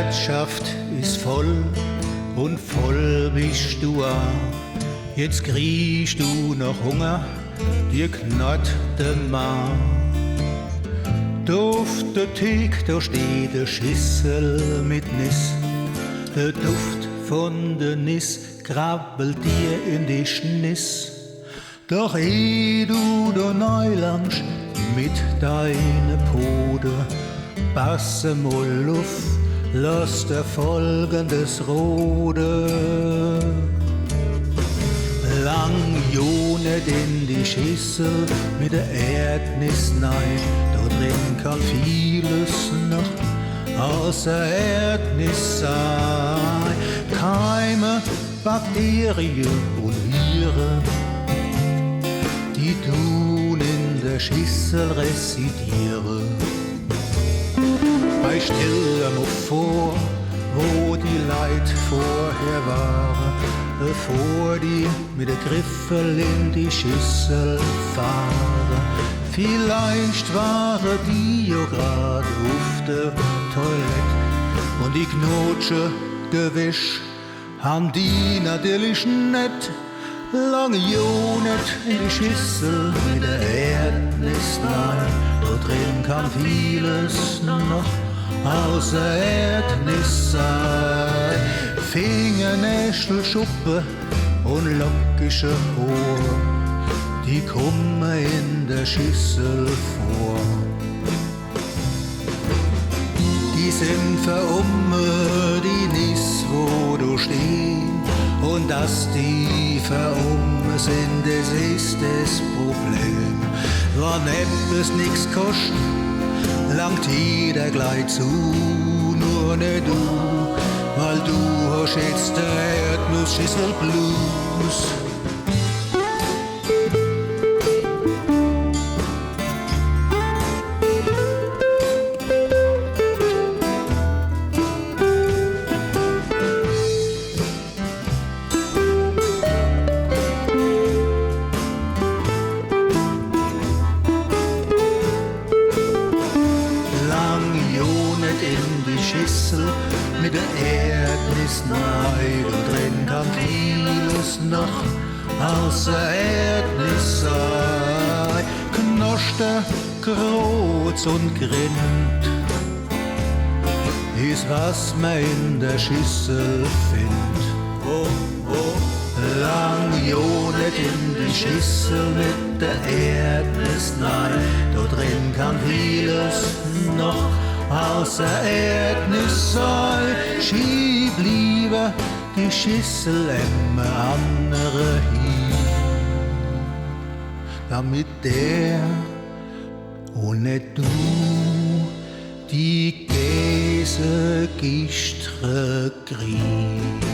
Wirtschaft ist voll und voll bist du auch. Jetzt kriegst du noch Hunger, dir knarrt der Magen. Auf der Thek, da steht der Schüssel mit Nis. Der Duft von der Nis krabbelt dir in die Schniss. Doch ehe du da neulangst mit deiner Pode, passe mal auf, lass dir folgendes Rode. Lang jonet in die Schüssel mit der Erdnis nein, da drin kann vieles noch außer Erdnis sein. Keime, Bakterien und Viren, die tun in der Schüssel residieren. Bei stell dir mal vor, wo die Leid vorher waren, bevor die mit der Griffel in die Schüssel fahren. Vielleicht waren die ja grad auf der Toilette und die Knotsche gewisch haben die natürlich nicht lange jonet in die Schüssel mit der Erdnis nein. Da drin kann vieles noch außer Erdnis sein. Fingernägel, Schuppe und lockische Ohr, die kommen in der Schüssel vor. Die sind verumme, die nis, wo du stehst. Und dass die verumme sind, das ist das Problem. Wenn etwas nix kostet, langt jeder gleich zu, nur nicht du, weil du hast jetzt der Erdnussschüssel Blues. Schüssel mit der Erdnis nein, da drin kann vieles noch außer Erdnis sein. Knoschte, Krotz und Grind ist was man in der Schüssel findet. Oh, oh. Lang jonet in die Schüssel mit der Erdnis nein, da drin kann vieles noch außer Erdnis sei. Schieb lieber die Schüssel immer andere hin, damit der und nicht du die Käsegistre kriegst.